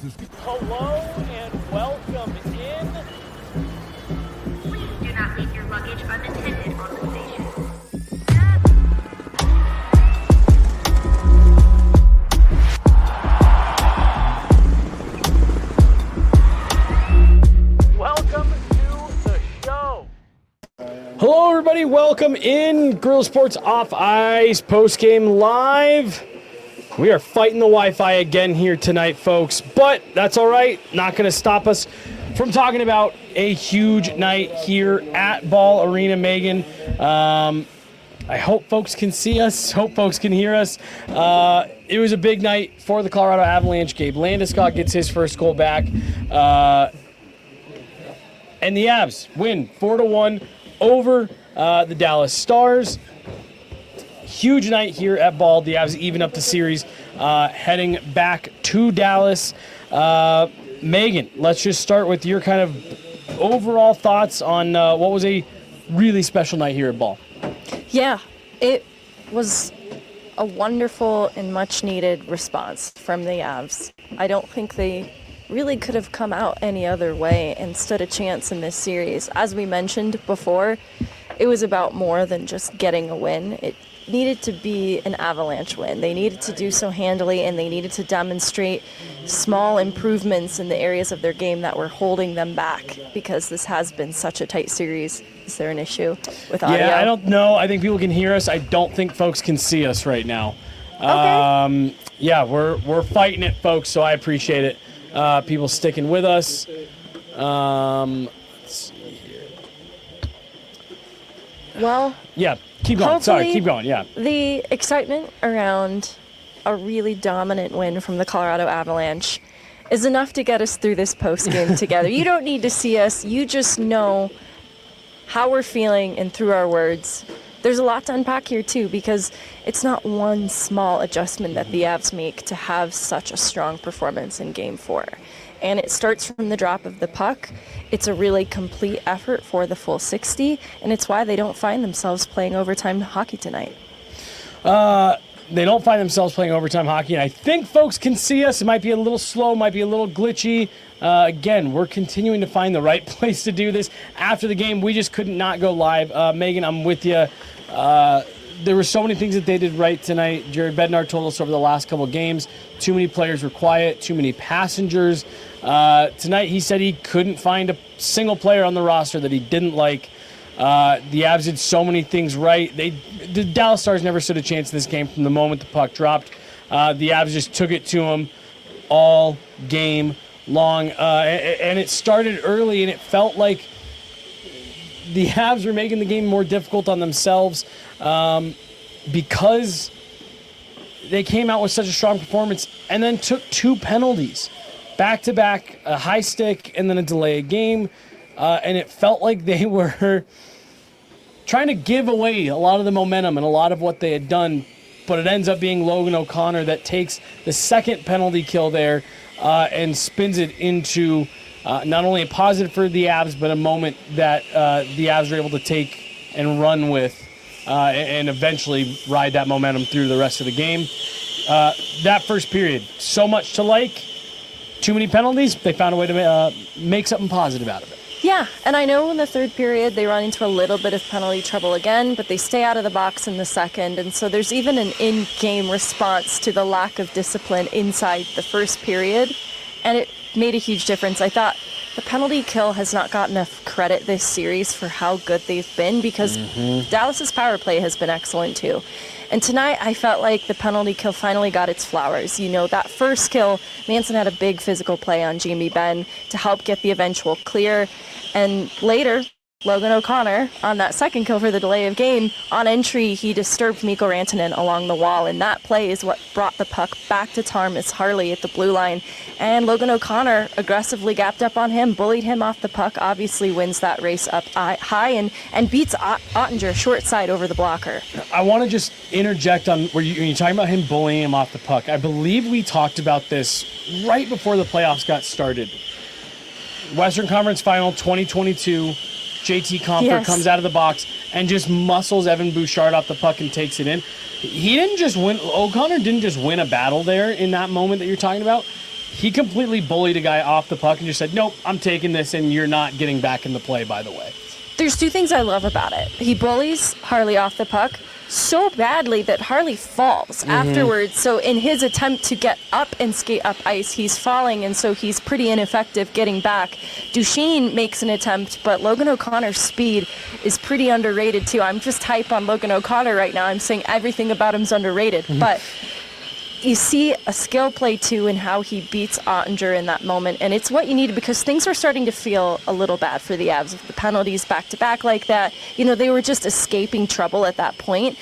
Hello and welcome in. Please do not leave your luggage unattended on the station. Welcome to the show. Hello everybody, welcome in. Grill Sports Off Ice Postgame Live. We are fighting the Wi-Fi again here tonight, folks, but that's all right. Not going to stop us from talking about a huge night here at Ball Arena, Meghan. I hope folks can see us. Hope folks can hear us. It was a big night for the Colorado Avalanche. Gabe Landeskog gets his first goal back. And the Avs win 4-1 over the Dallas Stars. Huge night here at Ball. The Avs even up the series, heading back to Dallas. Meghan, let's just start with your kind of overall thoughts on what was a really special night here at Ball. Yeah, it was a wonderful and much-needed response from the Avs. I don't think they really could have come out any other way and stood a chance in this series. As we mentioned before, it was about more than just getting a win. It needed to be an Avalanche win. They needed to do so handily, and they needed to demonstrate small improvements in the areas of their game that were holding them back, because this has been such a tight series. Is there an issue with audio? Yeah, I don't know. I think people can hear us. I don't think folks can see us right now. Okay. Yeah, we're fighting it, folks, so I appreciate it. People sticking with us. Let's see here. Well, yeah, keep going. Sorry, keep going. Yeah. The excitement around a really dominant win from the Colorado Avalanche is enough to get us through this post-game together. You don't need to see us. You just know how we're feeling and through our words. There's a lot to unpack here, too, because it's not one small adjustment that the Avs make to have such a strong performance in Game 4. And it starts from the drop of the puck. It's a really complete effort for the full 60, and it's why they don't find themselves playing overtime hockey tonight. They don't find themselves playing overtime hockey, and I think folks can see us. It might be a little slow, might be a little glitchy. Again, we're continuing to find the right place to do this. After the game, we just couldn't not go live. Meghan, I'm with you. There were so many things that they did right tonight. Jared Bednar told us over the last couple of games, too many players were quiet, too many passengers. Tonight, he said he couldn't find a single player on the roster that he didn't like. The Avs did so many things right. The Dallas Stars never stood a chance in this game from the moment the puck dropped. The Avs just took it to them all game long. And it started early, and it felt like the Avs were making the game more difficult on themselves because they came out with such a strong performance and then took two penalties back-to-back, a high stick and then a delay of game. And it felt like they were trying to give away a lot of the momentum and a lot of what they had done, but it ends up being Logan O'Connor that takes the second penalty kill there and spins it into not only a positive for the Avs, but a moment that the Avs were able to take and run with and eventually ride that momentum through the rest of the game. That first period, so much to like. Too many penalties. They found a way to make something positive out of it. Yeah, and I know in the third period they run into a little bit of penalty trouble again, but they stay out of the box in the second, and so there's even an in-game response to the lack of discipline inside the first period, and it made a huge difference. I thought the penalty kill has not got enough credit this series for how good they've been, because Dallas's power play has been excellent too. And tonight, I felt like the penalty kill finally got its flowers. You know, that first kill, Manson had a big physical play on Jamie Benn to help get the eventual clear. And later, Logan O'Connor, on that second kill for the delay of game, on entry, he disturbed Mikko Rantanen along the wall. And that play is what brought the puck back to Tarmas Harley at the blue line. And Logan O'Connor aggressively gapped up on him, bullied him off the puck, obviously wins that race up high and beats Ottinger short side over the blocker. I want to just interject on when you're talking about him bullying him off the puck. I believe we talked about this right before the playoffs got started. Western Conference Final 2022, JT Compher comes out of the box and just muscles Evan Bouchard off the puck and takes it in. He didn't just win. O'Connor didn't just win a battle there in that moment that you're talking about. he completely bullied a guy off the puck and just said, nope, I'm taking this, and you're not getting back in the play, by the way. There's two things I love about it. He bullies Harley off the puck so badly that Harley falls afterwards. So in his attempt to get up and skate up ice, he's falling, and so he's pretty ineffective getting back. Duchesne makes an attempt, but Logan O'Connor's speed is pretty underrated too. I'm just hype on Logan O'Connor right now. I'm saying everything about him's underrated, but you see a skill play too in how he beats Ottinger in that moment, and it's what you need because things are starting to feel a little bad for the Avs with the penalties back to back like that. They were just escaping trouble at that point.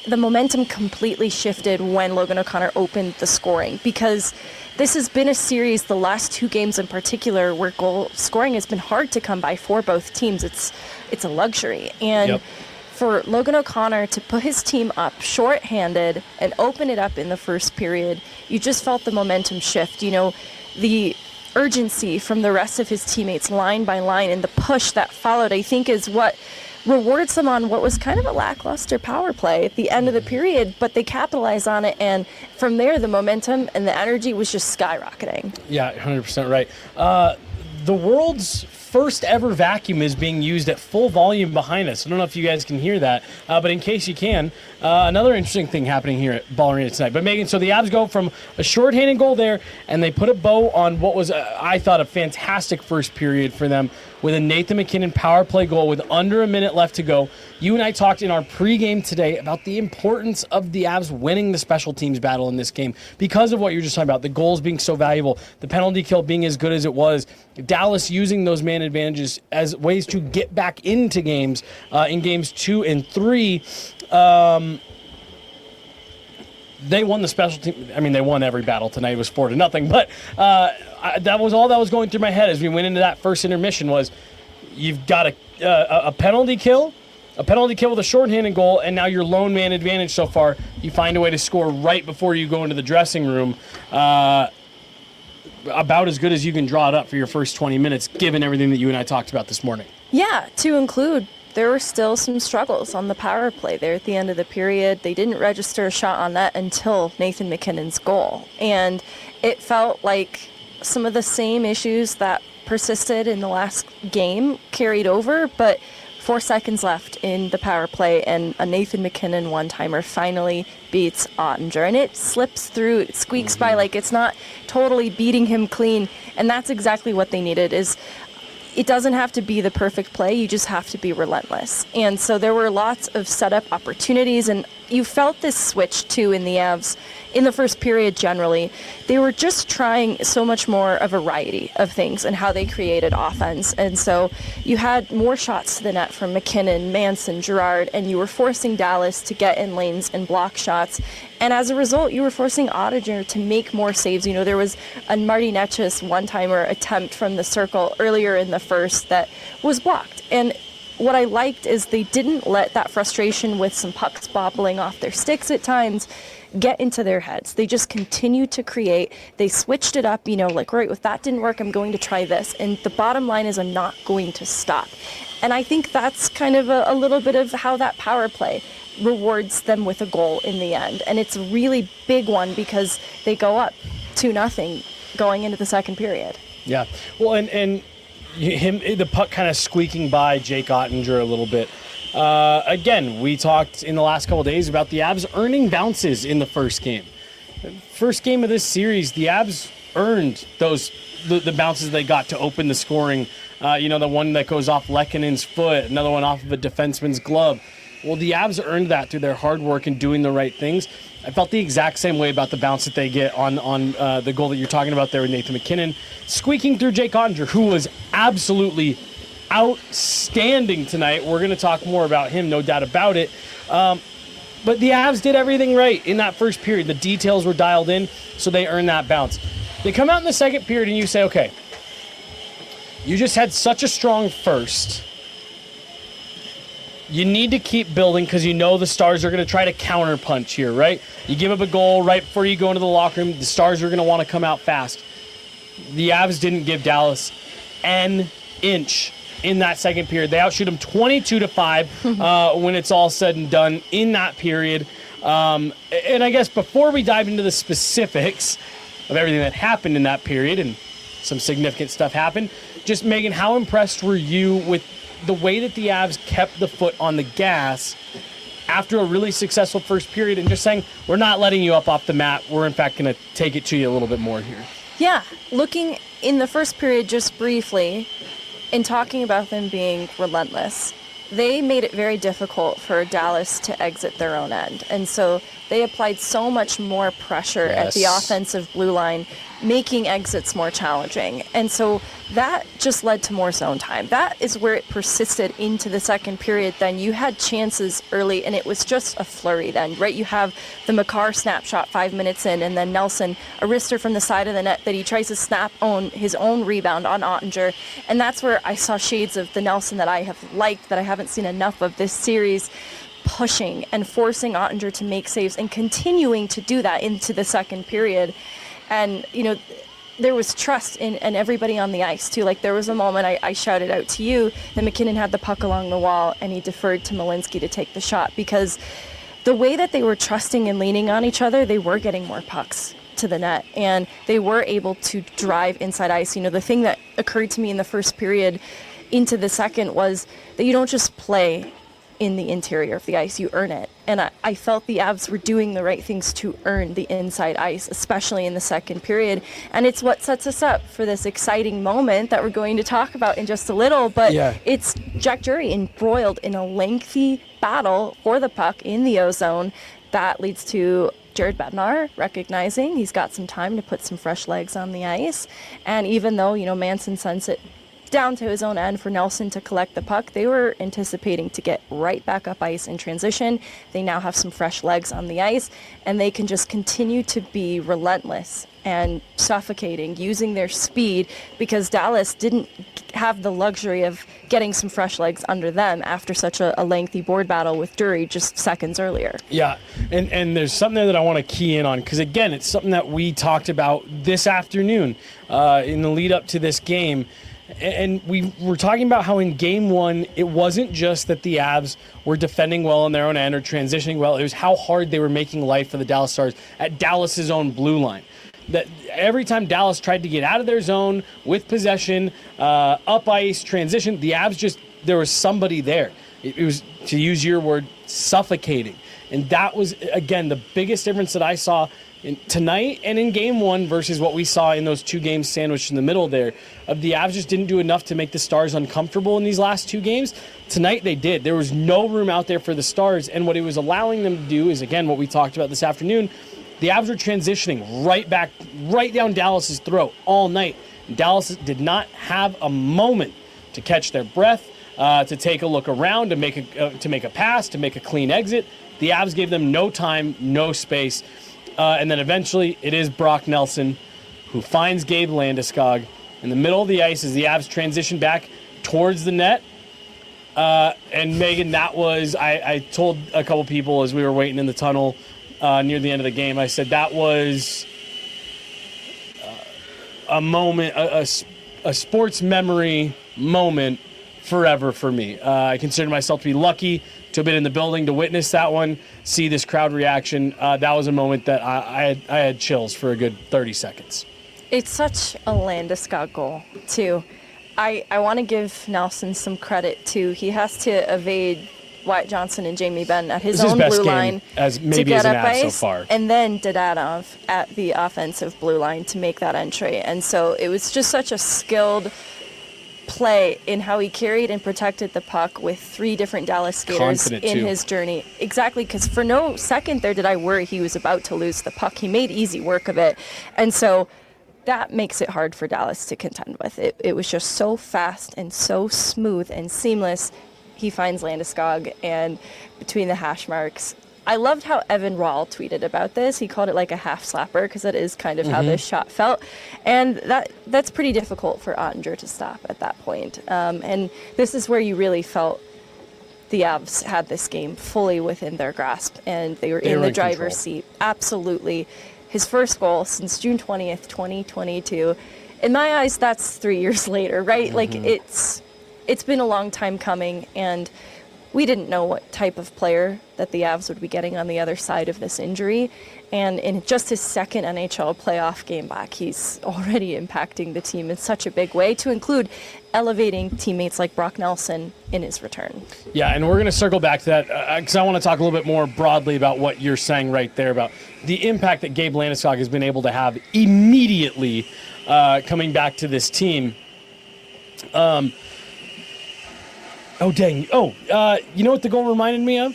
The momentum completely shifted when Logan O'Connor opened the scoring, because this has been a series, the last two games in particular, where goal scoring has been hard to come by for both teams. It's a luxury, and for Logan O'Connor to put his team up shorthanded and open it up in the first period, you just felt the momentum shift. The urgency from the rest of his teammates line by line, and the push that followed, I think, is what rewards them on what was kind of a lackluster power play at the end of the period, but they capitalized on it, and from there the momentum and the energy was just skyrocketing. Yeah, 100% right. The world's first ever vacuum is being used at full volume behind us. I don't know if you guys can hear that, but in case you can, another interesting thing happening here at Ball Arena tonight. But Meghan, so the Avs go from a shorthanded goal there, and they put a bow on what was, I thought, a fantastic first period for them with a Nathan MacKinnon power play goal with under a minute left to go. You and I talked in our pregame today about the importance of the Avs winning the special teams battle in this game because of what you're just talking about, the goals being so valuable, the penalty kill being as good as it was, Dallas using those man advantages as ways to get back into games in games 2 and 3. They won the special team. I mean, they won every battle tonight. It was 4-0. But that was all that was going through my head as we went into that first intermission was you've got a penalty kill, with a shorthanded goal, and now your lone man advantage so far. You find a way to score right before you go into the dressing room. About as good as you can draw it up for your first 20 minutes, given everything that you and I talked about this morning. Yeah, to include, there were still some struggles on the power play there at the end of the period. They didn't register a shot on net until Nathan MacKinnon's goal. And it felt like some of the same issues that persisted in the last game carried over, but 4 seconds left in the power play, and a Nathan MacKinnon one-timer finally beats Ottinger. And it slips through, it squeaks by like it's not totally beating him clean. And that's exactly what they needed. It doesn't have to be the perfect play, you just have to be relentless. And so there were lots of setup opportunities, and you felt this switch too in the Avs in the first period generally. They were just trying so much more a variety of things and how they created offense. And so you had more shots to the net from MacKinnon, Manson, Girard, and you were forcing Dallas to get in lanes and block shots. And as a result, you were forcing Ottinger to make more saves. There was a Marty Netchus one-timer attempt from the circle earlier in the first that was blocked. And what I liked is they didn't let that frustration with some pucks bobbling off their sticks at times get into their heads. They just continued to create. They switched it up, right, if that didn't work, I'm going to try this. And the bottom line is I'm not going to stop. And I think that's kind of a little bit of how that power play rewards them with a goal in the end. And it's a really big one because they go up 2-0 going into the second period. Yeah. Well, and the puck kind of squeaking by Jake Ottinger a little bit. Again, we talked in the last couple of days about the Avs earning bounces in the first game. First game of this series, the Avs earned the bounces they got to open the scoring. The one that goes off Lekkonen's foot, another one off of a defenseman's glove. Well, the Avs earned that through their hard work and doing the right things. I felt the exact same way about the bounce that they get on the goal that you're talking about there with Nathan MacKinnon, squeaking through Jake Ottinger, who was absolutely outstanding tonight. We're going to talk more about him, no doubt about it. But the Avs did everything right in that first period. The details were dialed in, so they earned that bounce. They come out in the second period and you say, okay, you just had such a strong first. You need to keep building because the Stars are going to try to counterpunch here, right? You give up a goal right before you go into the locker room. The Stars are going to want to come out fast. The Avs didn't give Dallas an inch in that second period. They outshoot them 22-5 when it's all said and done in that period. And I guess before we dive into the specifics, of everything that happened in that period, and some significant stuff happened. Just, Meghan, how impressed were you with the way that the Avs kept the foot on the gas after a really successful first period and just saying, we're not letting you up off the mat. We're, in fact, going to take it to you a little bit more here. Yeah, looking in the first period just briefly and talking about them being relentless, they made it very difficult for Dallas to exit their own end. And so they applied so much more pressure at the offensive blue line, making exits more challenging. And so that just led to more zone time. That is where it persisted into the second period. Then you had chances early, and it was just a flurry then, right? You have the Makar snapshot 5 minutes in, and then Nelson, a wrister from the side of the net that he tries to snap on his own rebound on Ottinger. And that's where I saw shades of the Nelson that I have liked, that I haven't seen enough of this series, pushing and forcing Ottinger to make saves and continuing to do that into the second period. And, you know, there was trust in everybody on the ice, too. Like, there was a moment I shouted out to you that McKinnon had the puck along the wall and he deferred to Malinsky to take the shot, because the way that they were trusting and leaning on each other, they were getting more pucks to the net and they were able to drive inside ice. You know, the thing that occurred to me in the first period into the second was that you don't just play in the interior of the ice, you earn it. And I felt the Avs were doing the right things to earn the inside ice, especially in the second period. And it's what sets us up for this exciting moment that we're going to talk about in just a little. But it's Jack Drury embroiled in a lengthy battle for the puck in the O-zone. That leads to Jared Bednar recognizing he's got some time to put some fresh legs on the ice. And even though, you know, Manson sends it down to his own end for Nelson to collect the puck, they were anticipating to get right back up ice in transition. They now have some fresh legs on the ice, and they can just continue to be relentless and suffocating, using their speed, because Dallas didn't have the luxury of getting some fresh legs under them after such a lengthy board battle with Drury just seconds earlier. Yeah, and there's something there that I want to key in on, because, again, it's something that we talked about this afternoon in the lead up to this game. And we were talking about how in game one, it wasn't just that the Avs were defending well on their own end or transitioning well. It was how hard they were making life for the Dallas Stars at Dallas's own blue line. That every time Dallas tried to get out of their zone with possession, up ice, transition, the Avs just, there was somebody there. It was, to use your word, suffocating. And that was, again, the biggest difference that I saw tonight and in game one versus what we saw in those two games sandwiched in the middle there. The Avs just didn't do enough to make the Stars uncomfortable in these last two games. Tonight they did. There was no room out there for the Stars, and what it was allowing them to do is, again, what we talked about this afternoon, the Avs were transitioning right back, right down Dallas's throat all night. Dallas did not have a moment to catch their breath, to take a look around, to make a pass, to make a clean exit. The Avs gave them no time, no space. And then eventually it is Brock Nelson who finds Gabe Landeskog in the middle of the ice as the Avs transition back towards the net. And Meghan, that was, I told a couple people as we were waiting in the tunnel near the end of the game, I said that was a moment, a sports memory moment forever for me. I consider myself to be lucky to have been in the building to witness that one, see this crowd reaction. That was a moment that I had chills for a good 30 seconds. It's such a Landeskog goal, too. I want to give Nelson some credit, too. He has to evade Wyatt Johnson and Jamie Benn at his own blue line as maybe to get as an up Av ice, so far. and then Dadonov at the offensive blue line to make that entry. And so it was just such a skilled play in how he carried and protected the puck with three different Dallas skaters in his journey. Exactly, because for no second there did I worry he was about to lose the puck. He made easy work of it. And so that makes it hard for Dallas to contend with. It was just so fast and so smooth and seamless. He finds Landeskog, and between the hash marks, I loved how Evan Rahl tweeted about this. He called it like a half slapper, because that is kind of how this shot felt. And that's pretty difficult for Ottinger to stop at that point. And this is where you really felt the Avs had this game fully within their grasp, and they were in the driver's seat. Absolutely. His first goal since June 20th, 2022. In my eyes, that's 3 years later, right? Like, it's been a long time coming, and we didn't know what type of player that the Avs would be getting on the other side of this injury. And in just his second NHL playoff game back, he's already impacting the team in such a big way, to include elevating teammates like Brock Nelson in his return. Yeah, and we're going to circle back to that because I want to talk a little bit more broadly about what you're saying right there about the impact that Gabe Landeskog has been able to have immediately coming back to this team. Oh, dang. Oh, you know what the goal reminded me of?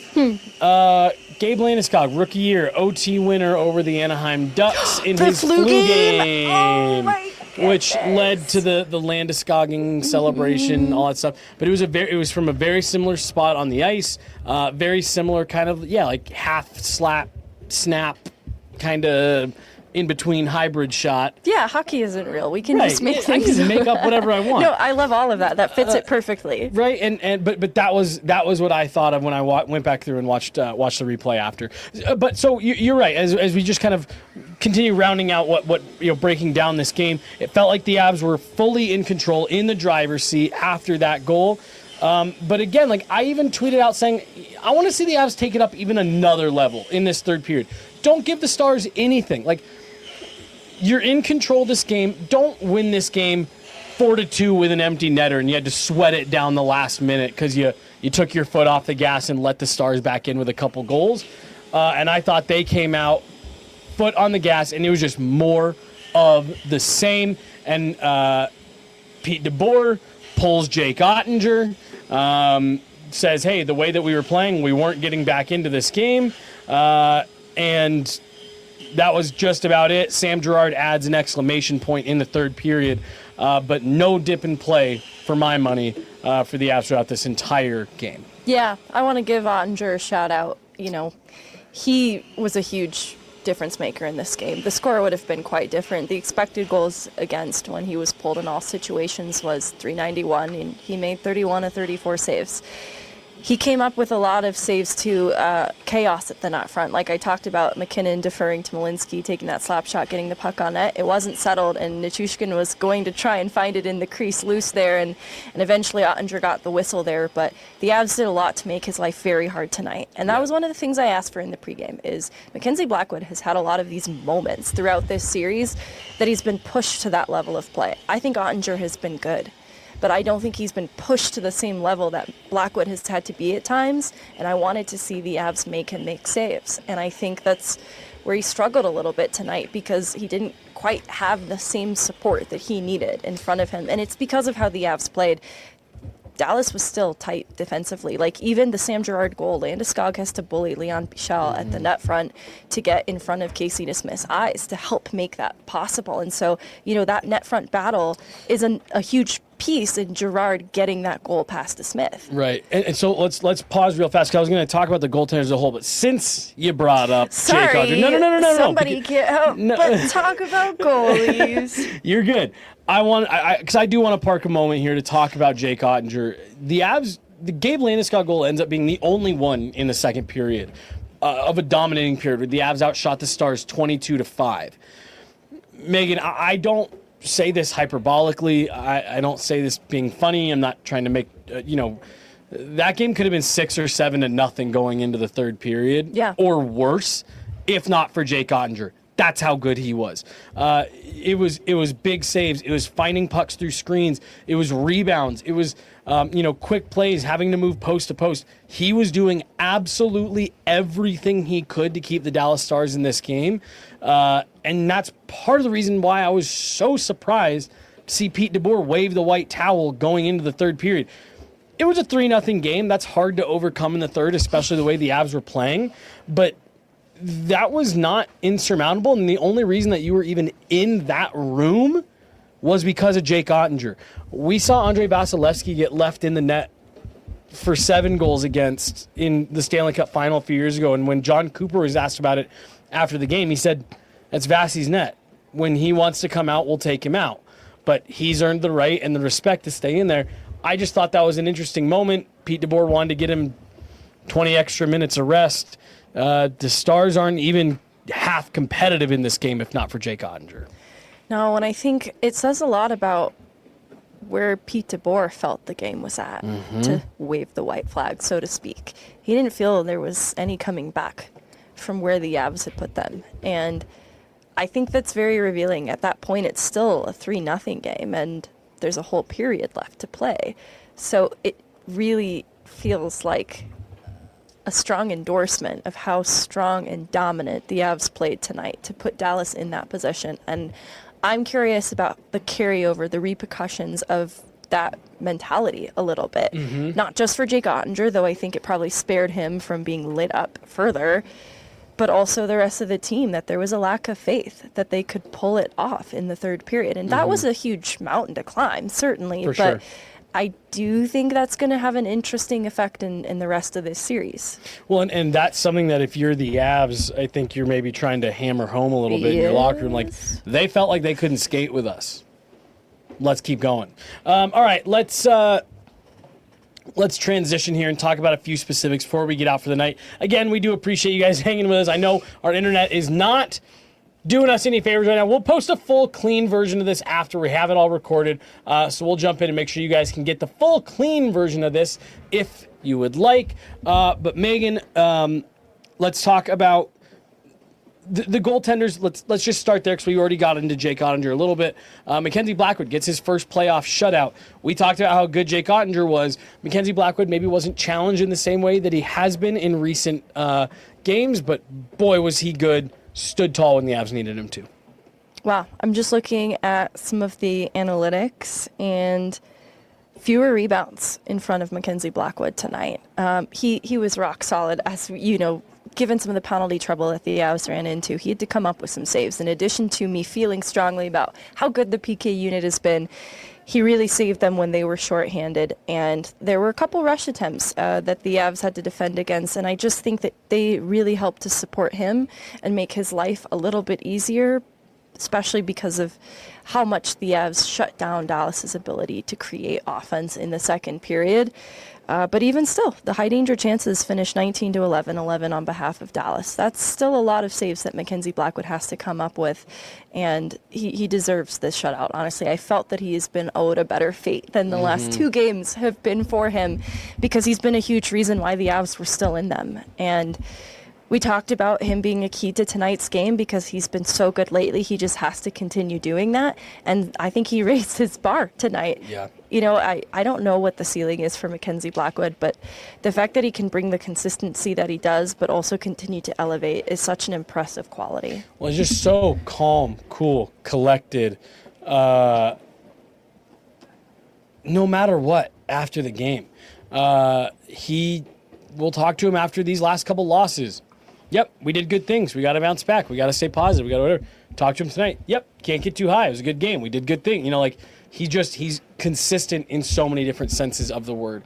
Gabe Landeskog, rookie year, OT winner over the Anaheim Ducks in his flu game. Oh, my which goodness. led to the Landeskogging celebration, all that stuff. But it was from a very similar spot on the ice, very similar kind of, like half slap, snap, kind of in between hybrid shot. Yeah, hockey isn't real. We can Right. just make I things can just make up whatever I want. No, I love all of that. That fits it perfectly. Right, but that was what I thought of when I went back through and watched the replay after. But so you're right. As we just kind of continue rounding out what breaking down this game, it felt like the Avs were fully in control, in the driver's seat after that goal. But again, like I even tweeted out saying, I want to see the Avs take it up even another level in this third period. Don't give the Stars anything. Like, you're in control of this game. Don't win this game 4-2 with an empty netter and you had to sweat it down the last minute because you took your foot off the gas and let the Stars back in with a couple goals. And I thought they came out foot on the gas and it was just more of the same. And Pete DeBoer pulls Jake Ottinger, says, hey, the way that we were playing, we weren't getting back into this game. And that was just about it. Sam Girard adds an exclamation point in the third period, but no dip in play for my money for the Avs throughout this entire game. Yeah, I want to give Ottinger a shout out. He was a huge difference maker in this game. The score would have been quite different. The expected goals against when he was pulled in all situations was .391, and he made 31 of 34 saves. He came up with a lot of saves to chaos at the net front. Like I talked about, McKinnon deferring to Malinsky, taking that slap shot, getting the puck on net. It wasn't settled, and Nichushkin was going to try and find it in the crease loose there, and eventually Ottinger got the whistle there. But the Avs did a lot to make his life very hard tonight. And that was one of the things I asked for in the pregame, is Mackenzie Blackwood has had a lot of these moments throughout this series that he's been pushed to that level of play. I think Ottinger has been good, but I don't think he's been pushed to the same level that Blackwood has had to be at times, and I wanted to see the Avs make him make saves. And I think that's where he struggled a little bit tonight, because he didn't quite have the same support that he needed in front of him. And it's because of how the Avs played. Dallas was still tight defensively. Like, even the Sam Girard goal, Landeskog has to bully Leon Bichel at the net front to get in front of Casey DeSmith's eyes to help make that possible. And so, that net front battle is a huge piece in Girard getting that goal past DeSmith. Right. And so let's pause real fast, because I was going to talk about the goaltenders as a whole, but since you brought up Sorry, Jake Ottinger, no. Somebody can't help but talk about goalies. You're good. Because I do want to park a moment here to talk about Jake Ottinger. The Gabe Landeskog goal ends up being the only one in the second period of a dominating period where the Avs outshot the Stars 22-5. Meghan, I don't say this hyperbolically. I don't say this being funny. I'm not trying to make, that game could have been 6 or 7-0 going into the third period. Yeah. Or worse, if not for Jake Ottinger. That's how good he was. It was big saves. It was finding pucks through screens. It was rebounds. It was quick plays, having to move post to post. He was doing absolutely everything he could to keep the Dallas Stars in this game, and that's part of the reason why I was so surprised to see Pete DeBoer wave the white towel going into the third period. It was a 3-0 game. That's hard to overcome in the third, especially the way the Avs were playing, but that was not insurmountable, and the only reason that you were even in that room was because of Jake Ottinger. We saw Andrei Vasilevsky get left in the net for 7 goals against in the Stanley Cup final a few years ago, and when John Cooper was asked about it after the game, he said, that's Vasi's net. When he wants to come out, we'll take him out. But he's earned the right and the respect to stay in there. I just thought that was an interesting moment. Pete DeBoer wanted to get him 20 extra minutes of rest. The Stars aren't even half competitive in this game if not for Jake Ottinger. No, and I think it says a lot about where Pete DeBoer felt the game was at, to wave the white flag, so to speak. He didn't feel there was any coming back from where the Avs had put them. And I think that's very revealing. At that point, it's still a 3-0 game, and there's a whole period left to play. So it really feels like a strong endorsement of how strong and dominant the Avs played tonight to put Dallas in that position. And I'm curious about the carryover, the repercussions of that mentality a little bit. Not just for Jake Ottinger, though I think it probably spared him from being lit up further, but also the rest of the team, that there was a lack of faith that they could pull it off in the third period. And that was a huge mountain to climb, certainly. For but sure. I do think that's going to have an interesting effect in the rest of this series. Well, and that's something that if you're the Avs, I think you're maybe trying to hammer home a little bit in your locker room. Like, they felt like they couldn't skate with us. Let's keep going. All right, let's transition here and talk about a few specifics before we get out for the night. Again, we do appreciate you guys hanging with us. I know our internet is not doing us any favors right now. We'll post a full, clean version of this after we have it all recorded. So we'll jump in and make sure you guys can get the full, clean version of this if you would like. But Meghan, let's talk about the goaltenders. Let's just start there because we already got into Jake Ottinger a little bit. Mackenzie Blackwood gets his first playoff shutout. We talked about how good Jake Ottinger was. Mackenzie Blackwood maybe wasn't challenged in the same way that he has been in recent games, but boy, was he good. Stood tall when the Avs needed him to. Wow, I'm just looking at some of the analytics, and fewer rebounds in front of Mackenzie Blackwood tonight. He was rock solid, as you know, given some of the penalty trouble that the Avs ran into. He had to come up with some saves. In addition to me feeling strongly about how good the PK unit has been, he really saved them when they were shorthanded. And there were a couple rush attempts that the Avs had to defend against. And I just think that they really helped to support him and make his life a little bit easier, especially because of how much the Avs shut down Dallas's ability to create offense in the second period. But even still, the high danger chances finished 19-11, 11 on behalf of Dallas. That's still a lot of saves that Mackenzie Blackwood has to come up with, and he deserves this shutout. Honestly, I felt that he has been owed a better fate than the last two games have been for him, because he's been a huge reason why the Avs were still in them. And we talked about him being a key to tonight's game because he's been so good lately. He just has to continue doing that. And I think he raised his bar tonight. Yeah. You know, I don't know what the ceiling is for Mackenzie Blackwood, but the fact that he can bring the consistency that he does, but also continue to elevate, is such an impressive quality. Well, he's just so calm, cool, collected, no matter what after the game. We'll talk to him after these last couple losses. Yep, we did good things. We got to bounce back. We got to stay positive. We got to whatever. Talk to him tonight. Yep, can't get too high. It was a good game. We did good thing. You know, like, he's consistent in so many different senses of the word.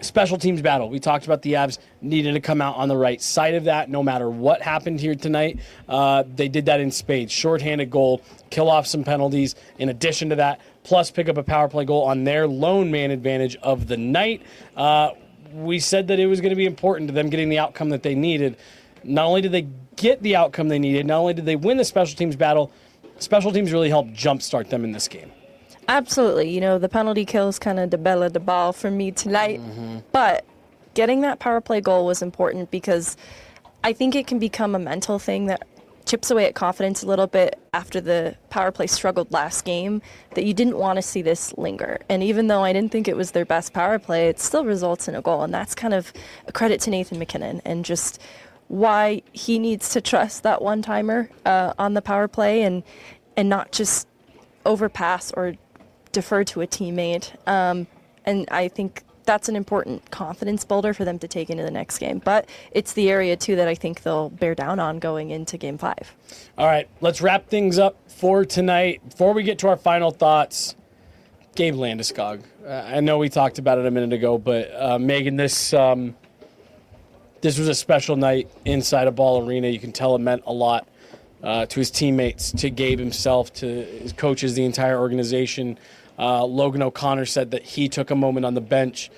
Special teams battle. We talked about the Avs needed to come out on the right side of that no matter what happened here tonight. They did that in spades. Shorthanded goal, kill off some penalties in addition to that, plus pick up a power play goal on their lone man advantage of the night. We said that it was going to be important to them getting the outcome that they needed. Not only did they get the outcome they needed, not only did they win the special teams battle, special teams really helped jumpstart them in this game. Absolutely. You know, the penalty kills kind of the belle de ball for me tonight. But getting that power play goal was important because I think it can become a mental thing that chips away at confidence a little bit after the power play struggled last game, that you didn't want to see this linger. And even though I didn't think it was their best power play, it still results in a goal. And that's kind of a credit to Nathan MacKinnon and just why he needs to trust that one-timer on the power play and not just overpass or defer to a teammate. And I think that's an important confidence builder for them to take into the next game. But it's the area, too, that I think they'll bear down on going into Game 5. All right, let's wrap things up for tonight. Before we get to our final thoughts, Gabe Landeskog. I know we talked about it a minute ago, but Meghan, this was a special night inside a Ball Arena. You can tell it meant a lot to his teammates, to Gabe himself, to his coaches, the entire organization. Logan O'Connor said that he took a moment on the bench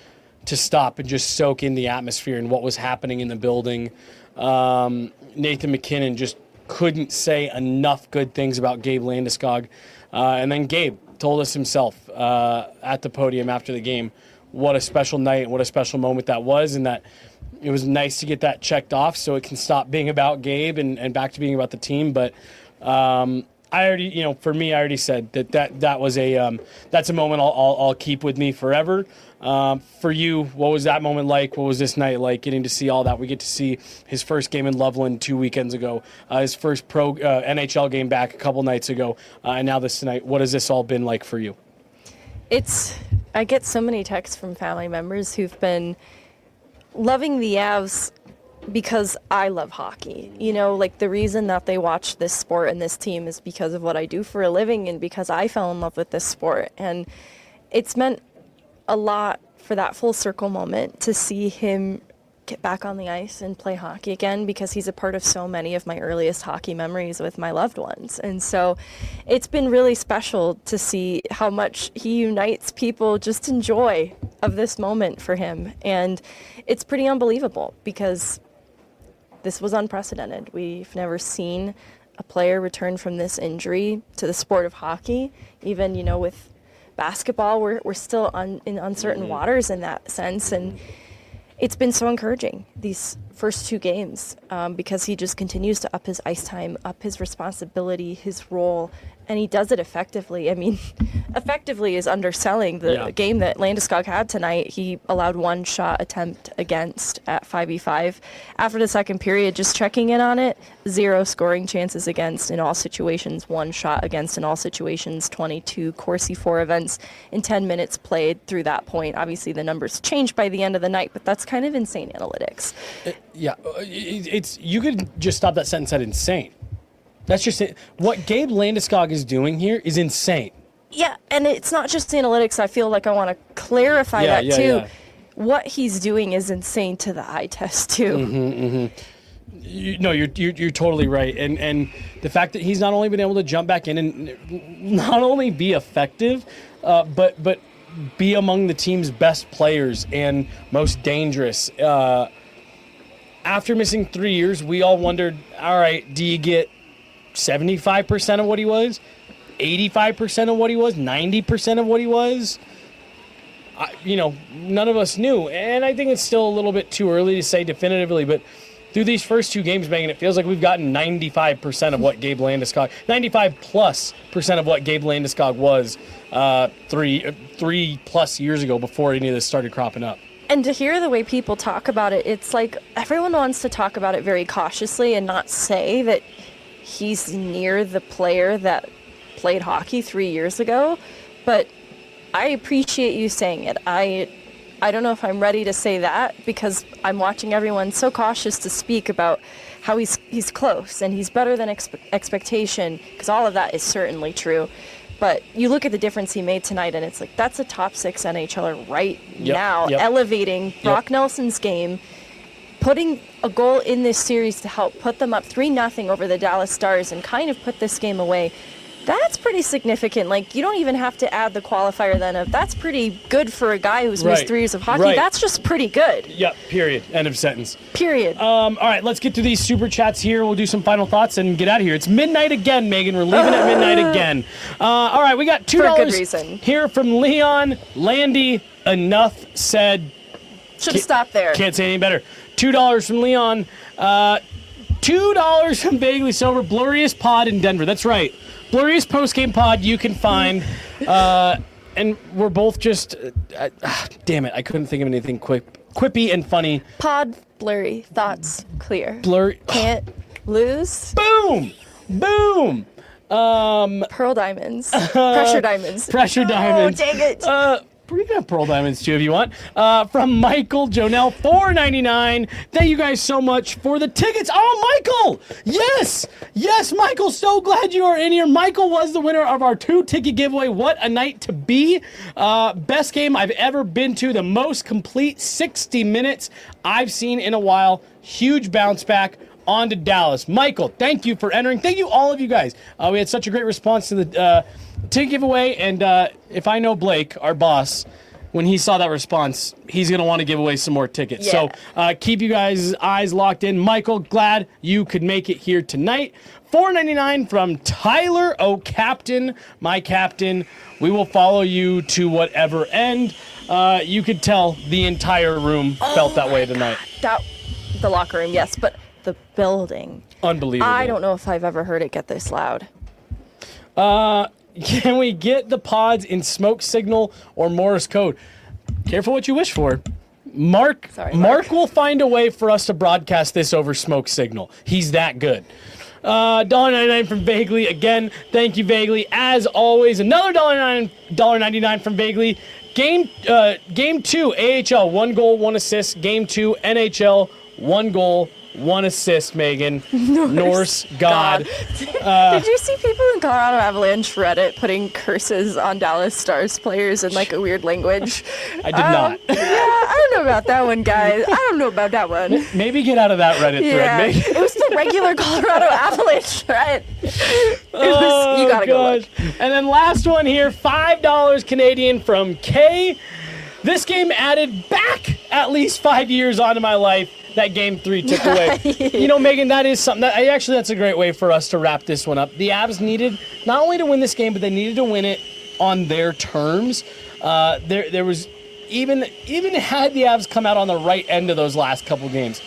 to stop and just soak in the atmosphere and what was happening in the building. Nathan MacKinnon just couldn't say enough good things about Gabe Landeskog. And then Gabe told us himself at the podium after the game what a special night, what a special moment that was, and that it was nice to get that checked off so it can stop being about Gabe and back to being about the team. But I already, for me, I already said that was that's a moment I'll keep with me forever. For you, what was that moment like? What was this night like? Getting to see all that. We get to see his first game in Loveland 2 weekends ago, his first pro NHL game back a couple nights ago, and now this tonight. What has this all been like for you? I get so many texts from family members who've been loving the Avs because I love hockey. The reason that they watch this sport and this team is because of what I do for a living and because I fell in love with this sport. And it's meant a lot for that full circle moment to see him get back on the ice and play hockey again, because he's a part of so many of my earliest hockey memories with my loved ones. And so it's been really special to see how much he unites people just in joy of this moment for him. And it's pretty unbelievable because this was unprecedented. We've never seen a player return from this injury to the sport of hockey. Even, with basketball, we're still in uncertain waters in that sense. And it's been so encouraging these first 2 games because he just continues to up his ice time, up his responsibility, his role, and he does it effectively. I mean, effectively is underselling the game that Landeskog had tonight. He allowed 1 shot attempt against at 5v5. After the second period, just checking in on it, 0 scoring chances against in all situations, 1 shot against in all situations, 22 Corsi 4 events in 10 minutes played through that point. Obviously, the numbers changed by the end of the night, but that's kind of insane analytics. It's you could just stop that sentence at insane. That's just it. What Gabe Landeskog is doing here is insane. Yeah, and it's not just analytics. I feel like I want to clarify that too. Yeah. What he's doing is insane to the eye test too. You're totally right. And the fact that he's not only been able to jump back in and not only be effective, but be among the team's best players and most dangerous. After missing 3 years, we all wondered, all right, do you get 75% of what he was, 85% of what he was, 90% of what he was? None of us knew. And I think it's still a little bit too early to say definitively, but through these first 2 games, Megan, it feels like we've gotten 95% of what Gabe Landeskog, 95+% of what Gabe Landeskog was 3+ years ago before any of this started cropping up. And to hear the way people talk about it, it's like everyone wants to talk about it very cautiously and not say that he's near the player that played hockey 3 years ago. But I appreciate you saying it. I don't know if I'm ready to say that because I'm watching everyone so cautious to speak about how he's close and he's better than expectation, because all of that is certainly true. But you look at the difference he made tonight, and it's like that's a top 6 NHLer right now, elevating Brock Nelson's game, putting a goal in this series to help put them up 3-0 over the Dallas Stars and kind of put this game away. That's pretty significant. Like, you don't even have to add the qualifier then of that's pretty good for a guy who's missed 3 years of hockey. Right. That's just pretty good. Yep, period. End of sentence. Period. All right, let's get to these super chats here. We'll do some final thoughts and get out of here. It's midnight again, Megan. We're leaving at midnight again. All right, we got $2 for a good reason here from Leon Landy. Enough said. Should have stopped there. Can't say any better. $2 from Leon. $2 from Vaguely Sober. Blurriest pod in Denver. That's right. Blurriest postgame pod you can find. And we're both just... damn it, I couldn't think of anything quippy and funny. Pod, blurry, thoughts, clear. Blurry... Can't lose. Boom! Boom! Pearl diamonds. Pressure diamonds. Pressure diamonds. Oh, dang it. You can have pearl diamonds too if you want. From Michael Jonell, $4.99. Thank you guys so much for the tickets. Oh, Michael! Yes! Yes, Michael, so glad you are in here. Michael was the winner of our 2-ticket giveaway. What a night to be. Best game I've ever been to. The most complete 60 minutes I've seen in a while. Huge bounce back. On to Dallas. Michael, thank you for entering. Thank you, all of you guys. We had such a great response to the ticket giveaway, and if I know Blake, our boss, when he saw that response, he's going to want to give away some more tickets. Yeah. So keep you guys' eyes locked in. Michael, glad you could make it here tonight. $4.99 from Tyler O'Captain, my captain. We will follow you to whatever end. You could tell the entire room felt that way tonight. The locker room, yes, but the building. Unbelievable. I don't know if I've ever heard it get this loud. Can we get the pods in smoke signal or Morse code? Careful what you wish for. Mark will find a way for us to broadcast this over smoke signal. He's that good. $1.99 from Vaguely. Again, thank you, Vaguely. As always, another $1.99 from Vaguely. Game 2, AHL, 1 goal, 1 assist. Game 2, NHL, 1 goal, 1 assist, Megan. Norse God. Did you see people in Colorado Avalanche Reddit putting curses on Dallas Stars players in like a weird language? I did not. Yeah, I don't know about that one, guys. I don't know about that one. Maybe get out of that Reddit thread, Megan. It was the regular Colorado Avalanche thread. You gotta go look. And then last one here, $5 Canadian from Kay. This game added back at least 5 years onto my life that Game 3 took away. You know, Megan, that is something that that's a great way for us to wrap this one up. The Avs needed not only to win this game, but they needed to win it on their terms. There was even had the Avs come out on the right end of those last couple games,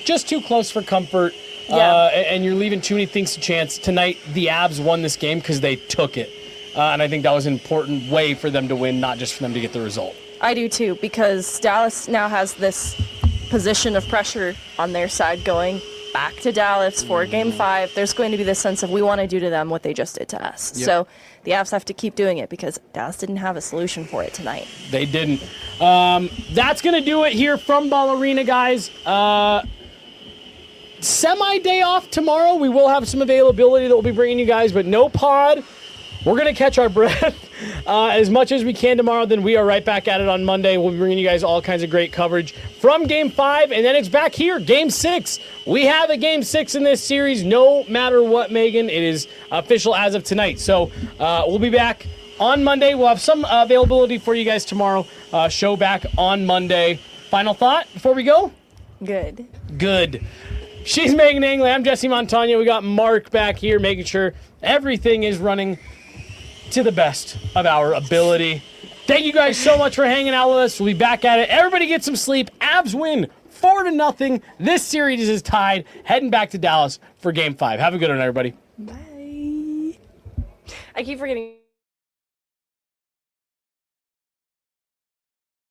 just too close for comfort. And you're leaving too many things to chance. Tonight, the Avs won this game because they took it. And I think that was an important way for them to win, not just for them to get the result. I do too, because Dallas now has this position of pressure on their side going back to Dallas for Game 5. There's going to be this sense of we want to do to them what they just did to us. Yep. So the Avs have to keep doing it because Dallas didn't have a solution for it tonight. They didn't. That's going to do it here from Ball Arena, guys. Semi-day off tomorrow. We will have some availability that we'll be bringing you guys, but no pod. We're going to catch our breath as much as we can tomorrow. Then we are right back at it on Monday. We'll be bringing you guys all kinds of great coverage from Game 5, and then it's back here, Game 6. We have a Game 6 in this series, no matter what, Megan. It is official as of tonight. So we'll be back on Monday. We'll have some availability for you guys tomorrow. Show back on Monday. Final thought before we go? Good. She's Megan Angley. I'm Jesse Montano. We got Mark back here making sure everything is running to the best of our ability. Thank you guys so much for hanging out with us. We'll be back at it. Everybody get some sleep. Avs win 4-0. This series is tied. Heading back to Dallas for Game 5. Have a good one, everybody. Bye. I keep forgetting.